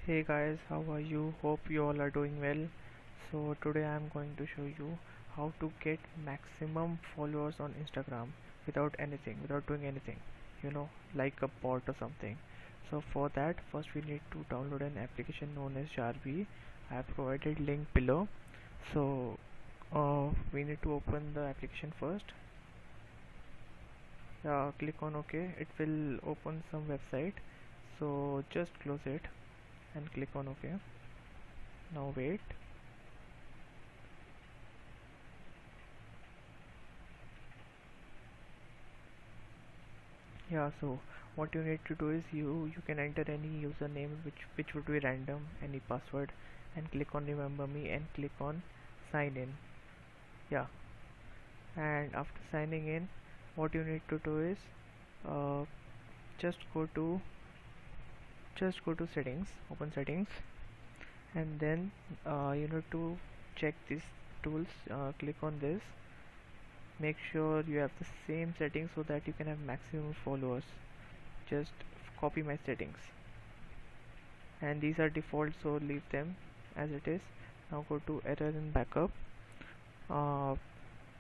Hey guys, how are you? Hope you all are doing well. So today I am going to show you how to get maximum followers on Instagram without doing anything, like a bot or something. So for that, first we need to download an application known as Jarvee. I have provided link below. So we need to open the application first. Click on OK. It will open some website. So just close it and click on OK. Now wait. So what you need to do is you can enter any username which would be random, any password, and click on remember me and click on sign in. Yeah, and after signing in, what you need to do is uh, just go to settings, open settings, and then you need to check these tools. Click on this. Make sure you have the same settings so that you can have maximum followers. Just copy my settings, and these are default, so leave them as it is. Now go to error and backup.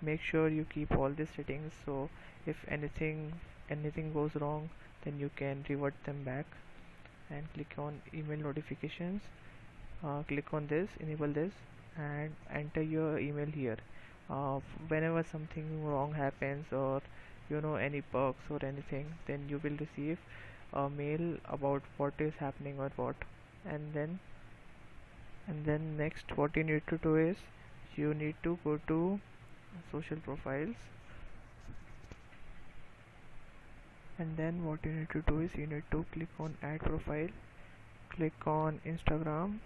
Make sure you keep all these settings, so if anything goes wrong, then you can revert them back. And click on email notifications. Click on this, enable this, and enter your email here. Whenever something wrong happens, or any bugs or anything, then you will receive a mail about what is happening or what. And then next, what you need to do is you need to go to social profiles, and then what you need to do is you need to click on add profile, click on Instagram.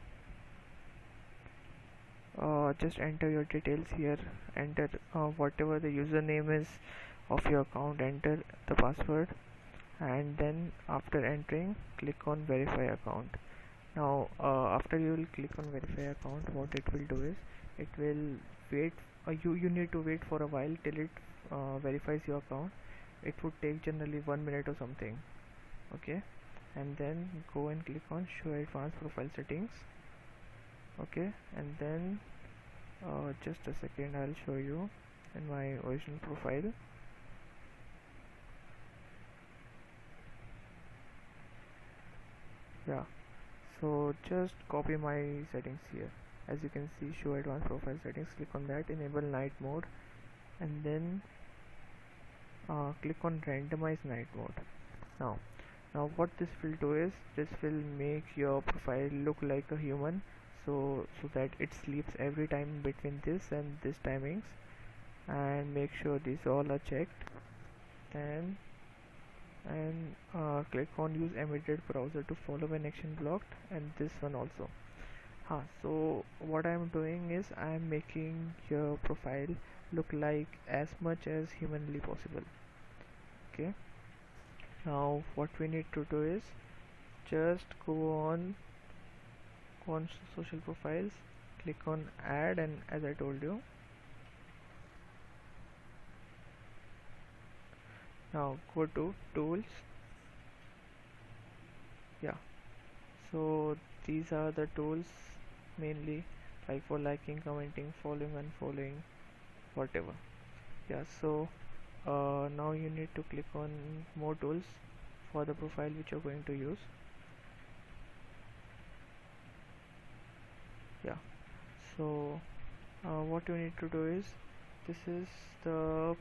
Just enter your details here. Enter whatever the username is of your account. Enter the password, and then after entering, click on verify account. Now after you will click on verify account, what it will do is it will wait. You need to wait for a while till it verifies your account. It would take generally 1 minute or something. Okay, and then go and click on show advanced profile settings. Okay, and then just a second, I'll show you in my original profile. Yeah, so just copy my settings here. As you can see, show advanced profile settings, click on that, enable night mode, and then click on randomize night mode. Now what this will do is this will make your profile look like a human, so that it sleeps every time between this and this timings. And make sure these all are checked, and click on use embedded browser to follow when action blocked, and this one also. So what I'm doing is I'm making your profile look like as much as humanly possible. Okay, now what we need to do is just go on social profiles, click on add, and as I told you, now go to tools. Yeah, so these are the tools mainly, like for liking, commenting, following, unfollowing, whatever. So now you need to click on more tools for the profile which you're going to use. So what you need to do is this is the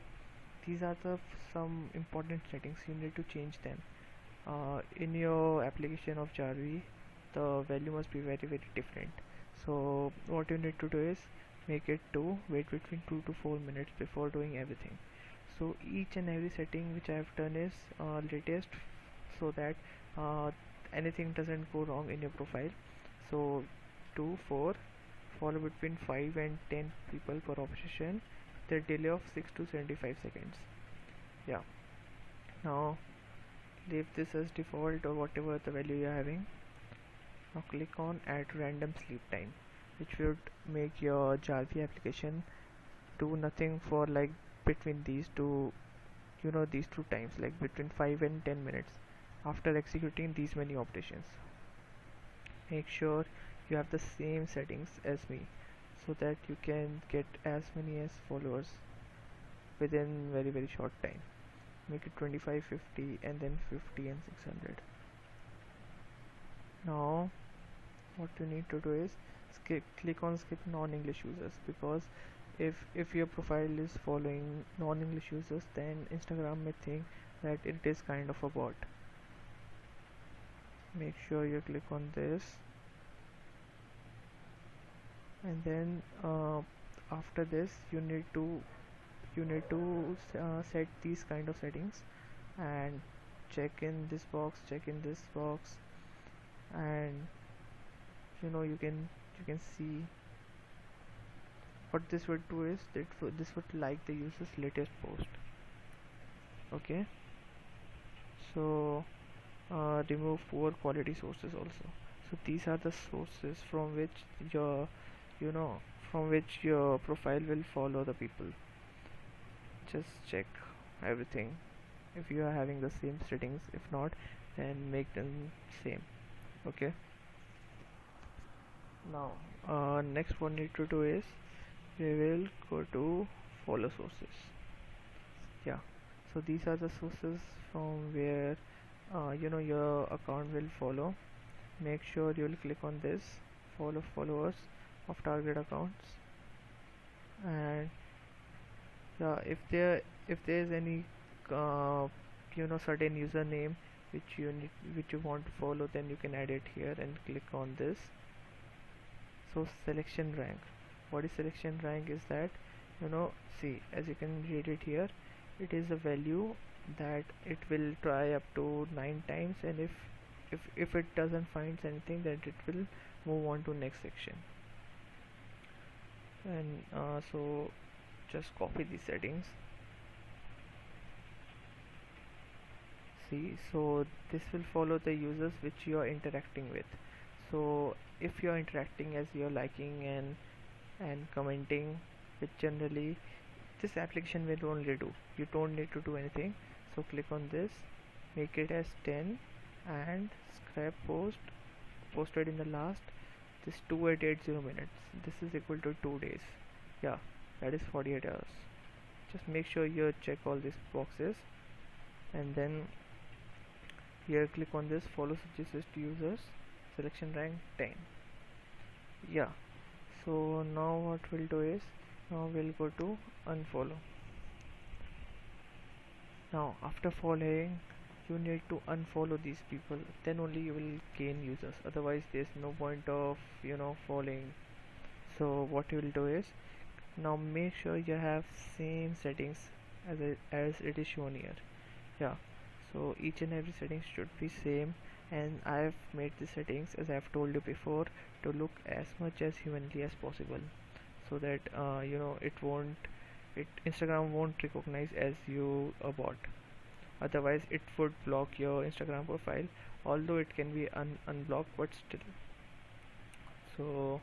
these are the some important settings. You need to change them in your application of jarvee. The value must be very very different. So what you need to do is make it to wait between 2 to 4 minutes before doing everything. So each and every setting which I have done is latest, so that uh, anything doesn't go wrong in your profile. So 2 4, follow between 5 and 10 people per opposition, the delay of 6 to 75 seconds. Yeah, now leave this as default or whatever the value you are having. Now click on add random sleep time, which would make your jarvee application do nothing for like between these two times, like between 5 and 10 minutes after executing these many operations. make sure you have the same settings as me, so that you can get as many as followers within very short time. Make it 25, 50, and then 50 and 600. Now what you need to do is click on skip non-English users, because if your profile is following non-English users, then Instagram may think that it is kind of a bot. Make sure you click on this, and then after this you need to set these kind of settings, and check in this box, check in this box, and you can see what this would do is this would like the user's latest post. Okay, so remove poor quality sources also. So these are the sources from which you know from which your profile will follow the people. Just check everything if you are having the same settings. If not, then make them same. Okay, now next one need to do is we will go to follow sources. Yeah, so these are the sources from where your account will follow. Make sure you will click on this follow followers of target accounts, and yeah, if there is any certain username which you want to follow, then you can add it here and click on this. So selection rank, what is selection rank is that, see, as you can read it here, it is a value that it will try up to 9 times, and if it doesn't find anything, then it will move on to next section. And so just copy these settings. See, so this will follow the users which you are interacting with. So if you are interacting as you're liking and commenting, which generally this application will only do, you don't need to do anything. So click on this, make it as 10, and scrap posted in the last this 2880 minutes. This is equal to 2 days. Yeah, that is 48 hours. Just make sure you check all these boxes, and then here click on this follow suggested users, selection rank 10. Yeah, so now what we'll do is, now we'll go to unfollow. Now after following, you need to unfollow these people, then only you will gain users, otherwise there's no point of following. So what you will do is, now make sure you have same settings as it is shown here. Yeah, so each and every setting should be same, and I've made the settings, as I've told you before, to look as much as humanly as possible, so that Instagram won't recognize as you a bot. Otherwise it would block your Instagram profile, although it can be unblocked, but still. So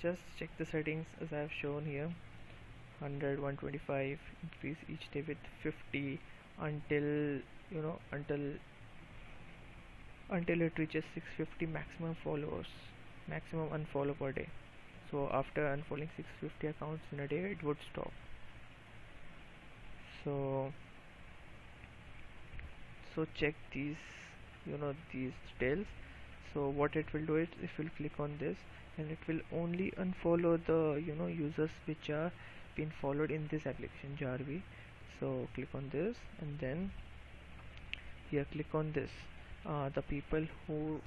just check the settings as I have shown here. 100, 125, increase each day with 50 until until it reaches 650 maximum followers, maximum unfollow per day. So after unfollowing 650 accounts in a day, it would stop. So check these details. So what it will do is, if you'll click on this, and it will only unfollow the users which are been followed in this application jarvee. So click on this, and then here click on this, the people who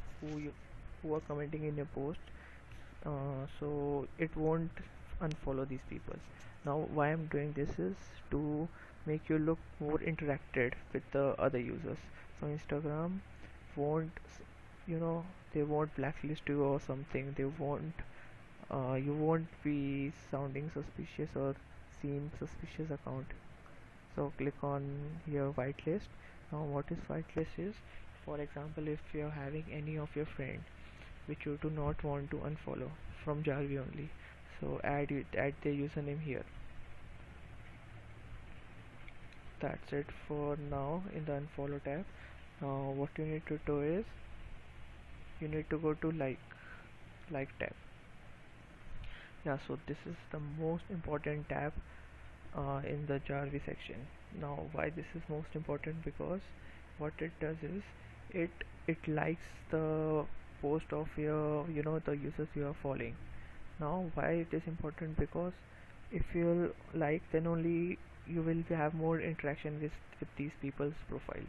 are commenting in your post. So it won't unfollow these people. Now why I'm doing this is to make you look more interacted with the other users. So Instagram won't they won't blacklist you or something. They won't you won't be sounding suspicious or seem suspicious account. So click on your whitelist. Now what is whitelist is, for example, if you're having any of your friend which you do not want to unfollow from jarvee only, so add their username here. That's it for now in the unfollow tab. Now what you need to do is, you need to go to like tab. Yeah, so this is the most important tab in the jarvee section. Now why this is most important? Because what it does is it likes the post of your, the users you are following. Now why it is important? Because if you like, then only you will have more interaction with these people's profiles.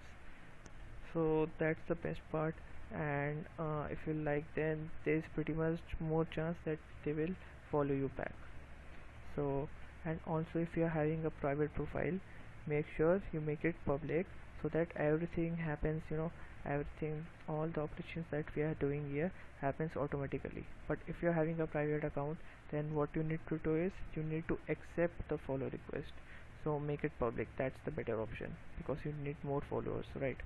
So that's the best part. And if you like, then there's pretty much more chance that they will follow you back. So, and also if you are having a private profile, make sure you make it public, so that everything happens, everything, all the operations that we are doing here happens automatically. But if you're having a private account, then what you need to do is you need to accept the follow request. So make it public, that's the better option, because you need more followers, right?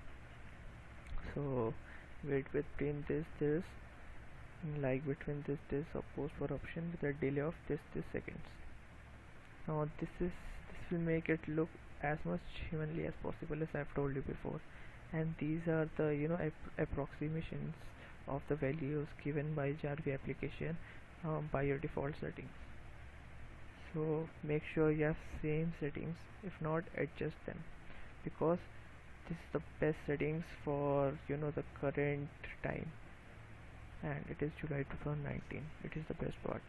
So wait between this, like between this or post for option with a delay of this seconds. Now this will make it look as much humanly as possible, as I've told you before. And these are the, approximations of the values given by jarvee application by your default settings. So make sure you have same settings, if not adjust them, because this is the best settings for, the current time, and it is July 2019. It is the best part.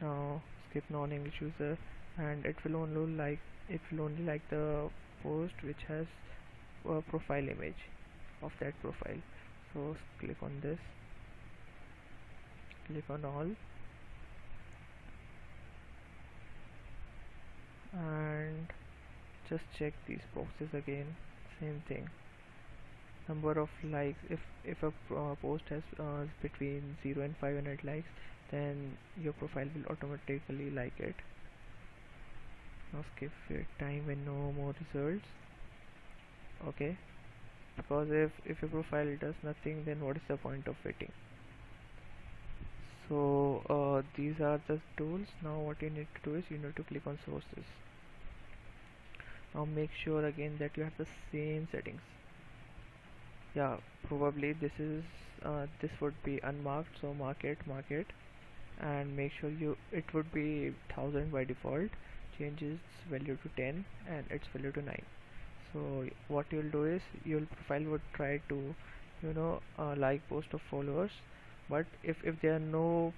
Now skip non-English user, and it will only like the post which has a profile image of that profile. So click on this, click on all, and just check these boxes again. Same thing, number of likes. If a post has between 0 and 500 likes, then your profile will automatically like it. Now skip wait time and no more results. Okay, because if your profile does nothing, then what is the point of waiting? So these are the tools. Now what you need to do is you need to click on sources. Now make sure again that you have the same settings. Yeah, probably this would be unmarked, so mark it, and make sure it would be 1000 by default. Change its value to 10 and its value to 9. So what you'll do is your profile would try to, like post of followers, but if there are no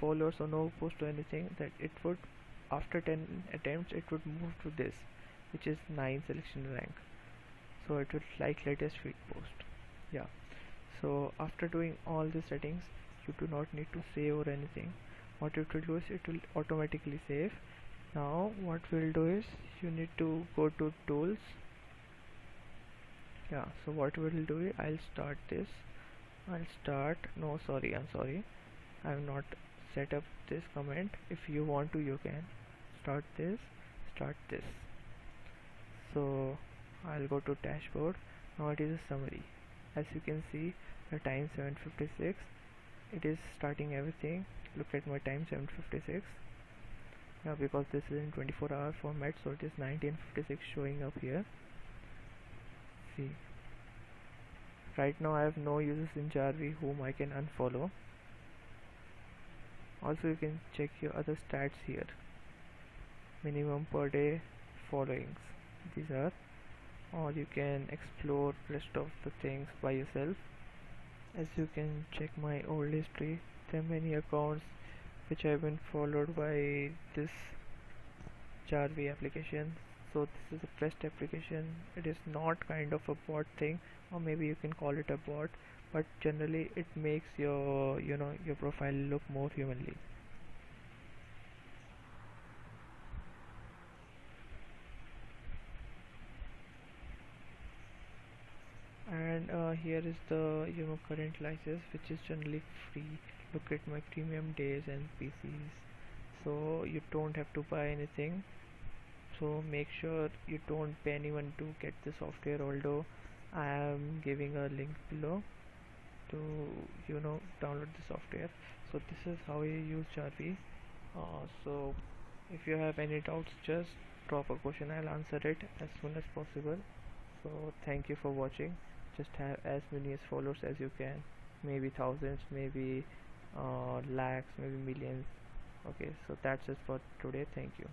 followers or no post or anything, that it would, after 10 attempts, it would move to this, which is 9 selection rank. So it would like latest feed post. Yeah, so after doing all the settings, you do not need to save or anything. What it will do is it will automatically save. Now what we'll do is you need to go to tools. Yeah, so what we'll do is I'll start this. No, sorry, I'm sorry, I've not set up this comment. If you want to, you can start this. So I'll go to dashboard. Now it is a summary. As you can see, the time 7:56. It is starting everything. Look at my time, 7:56. Yeah, because this is in 24-hour format, so it is 19:56 showing up here. See, right now I have no users in jarvee whom I can unfollow. Also you can check your other stats here. Minimum per day followings, these are, or you can explore rest of the things by yourself. As you can check my old history, there are many accounts which have been followed by this jarvee application. So this is a best application. It is not kind of a bot thing, or maybe you can call it a bot, but generally it makes your, your profile look more humanly. And here is the, current license, which is generally free. Look at my premium days and PCs, so you don't have to buy anything. So make sure you don't pay anyone to get the software, although I am giving a link below to, download the software. So this is how you use jarvee. So if you have any doubts, just drop a question, I'll answer it as soon as possible. So thank you for watching. just have as many as followers as you can, maybe thousands, maybe lakhs, maybe millions. Okay, so that's it for today. Thank you.